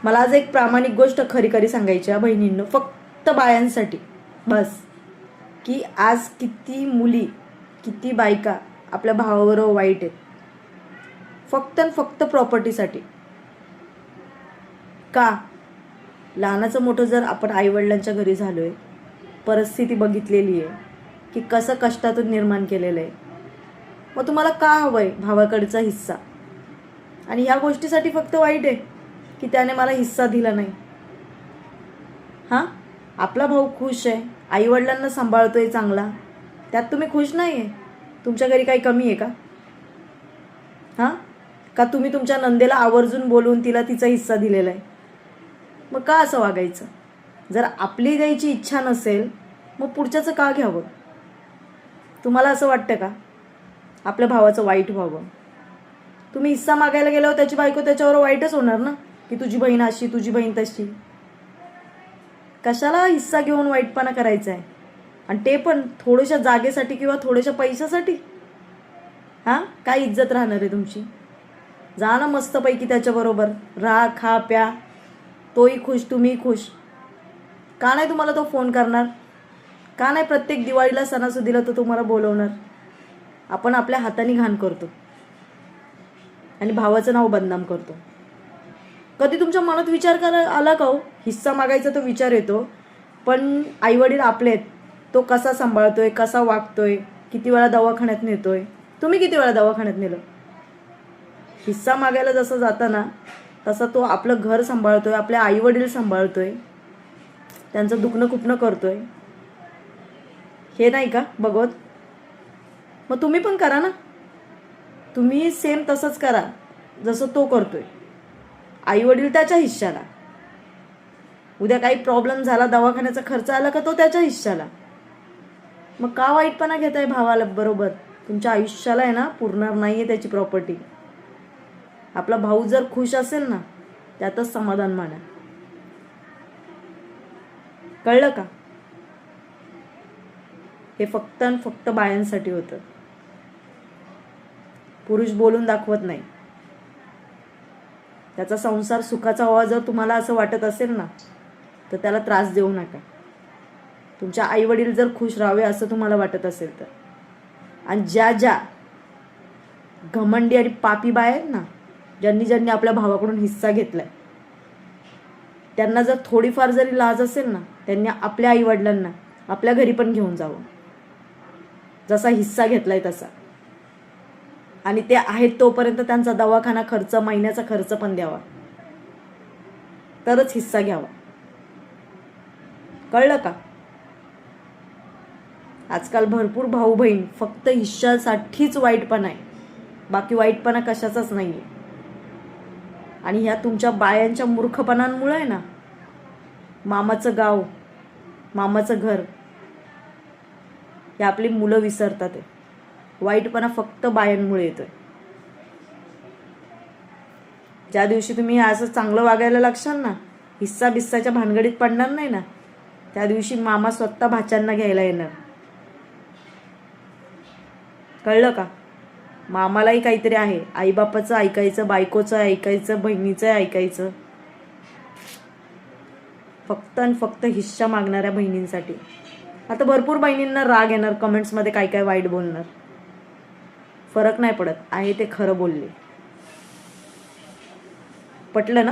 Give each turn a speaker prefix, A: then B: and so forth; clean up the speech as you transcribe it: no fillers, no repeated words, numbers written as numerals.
A: मला आज एक प्रामाणिक गोष्ट खरी खरी सांगायची आहे बहिणींनो, फक्त बायांसाठी बस, की आज किती मुली किती बायका आपल्या भावाबरोबर वाईट आहेत, फक्त आणि फक्त प्रॉपर्टीसाठी. का? लहानाचं मोठं जर आपण आईवडिलांच्या घरी झालोय, परिस्थिती बघितलेली आहे की कसं कष्टातून निर्माण केलेलं आहे, मग तुम्हाला का हवंय भावाकडचा हिस्सा? आणि ह्या गोष्टीसाठी फक्त वाईट आहे की त्याने मला हिस्सा दिला नाही. हां, आपला भाऊ खुश आहे, आईवडिलांना सांभाळतोय चांगला, त्यात तुम्ही खुश नाही आहे? तुमच्या घरी काही कमी आहे का? हां, का तुम्ही तुमच्या नंदेला आवर्जून बोलून तिला तिचा हिस्सा दिलेला आहे? मग का असं वागायचं? जर आपली द्यायची इच्छा नसेल मग पुढच्याचं का घ्यावं? तुम्हाला असं वाटतं का आपल्या भावाचं वाईट व्हावं? तुम्ही हिस्सा मागायला गेल्यावर त्याची बायको त्याच्यावर वाईटच होणार ना, की तुझी बहीण अशी, तुझी बहीण तशी. कशाला हिस्सा घेऊन वाईटपणा करायचा आहे? आणि ते पण थोड्याशा जागेसाठी किंवा थोड्याशा पैशासाठी? हां, काय इज्जत राहणार आहे तुमची? जा ना मस्तपैकी त्याच्याबरोबर राहा, खा, प्या, तोही खुश, तुम्ही खुश. का नाही तुम्हाला तो फोन करणार? का नाही प्रत्येक दिवाळीला सणासुदीला तो तुम्हाला बोलवणार? आपण आपल्या हाताने घाण करतो आणि भावाचं नाव बदनाम करतो. कधी तुमच्या मनात विचार आला का हो? हिस्सा मागायचा तो विचार येतो, पण आईवडील आपले आहेत, तो कसा सांभाळतोय, कसा वागतोय, किती वेळा दवाखान्यात नेतोय? तुम्ही किती वेळा दवाखान्यात नेलं? हिस्सा मागायला जसं जाताना तसा तो आपलं घर सांभाळतोय, आपले आईवडील सांभाळतोय, त्यांचं दुखणं खुपणं करतोय. हे नाही का बघत? मग तुम्ही पण करा ना. तुम्ही सेम तसंच करा जसं तो करतोय. आईवडील त्याच्या हिश्श्याला, उद्या काही प्रॉब्लेम झाला, दवाखान्याचा खर्च आला का तो त्याच्या हिश्श्याला. मग का वाईटपणा घेताय भावाला बरोबर? तुमच्या आयुष्याला आहे ना पुरणार नाहीये त्याची प्रॉपर्टी. आपला भाऊ जर खुश असेल ना, त्यातच समाधान माना. कळलं का? हे फक्त आणि फक्त बायांसाठी होतं. पुरुष बोलून दाखवत नाही. त्याचा संसार सुखाचा व्हावा जर तुम्हाला असं वाटत असेल ना, तर त्याला त्रास देऊ नका. तुमच्या आईवडील जर खुश राहावे असं तुम्हाला वाटत असेल तर. आणि ज्या ज्या घमंडी आणि पापी बाया आहेत ना, ज्यांनी आपल्या भावाकडून हिस्सा घेतलाय, त्यांना जर थोडीफार जरी लाज असेल ना, त्यांनी आपल्या आईवडिलांना आपल्या घरी पण घेऊन जावं, जसा हिस्सा घेतलाय तसा. आणि ते आहेत तोपर्यंत त्यांचा दवाखाना खर्च, महिन्याचा खर्च पण द्यावा, तरच हिस्सा घ्यावा. कळलं का? आजकाल भरपूर भाऊ बहीण फक्त हिश्श्यासाठीच वाईटपणा आहे, बाकी वाईटपणा कशाचाच नाहीये. आणि ह्या तुमच्या बायांच्या मूर्खपणांमुळे आहे ना, मामाचं गाव, मामाचं घर, हे आपली मुलं विसरतात आहे. वाईटपणा फक्त बायांमुळे येतोय. ज्या दिवशी तुम्ही असं चांगलं वागायला लागशाल ना, हिस्सा बिस्साच्या भानगडीत पडणार नाही ना, त्या दिवशी मामा स्वतः भाच्यांना घ्यायला येणार. कळलं का? मामालाही काहीतरी आहे. आईबापाचं ऐकायचं, बायकोचं ऐकायचं, बहिणीचं ऐकायचं. फक्त आणि फक्त हिस्सा मागणाऱ्या बहिणींसाठी. आता भरपूर बहिणींना राग येणार, कमेंट्समध्ये काय काय वाईट बोलणार. फरक नाही पडत, आहे ते खरं बोलले. पटलं ना?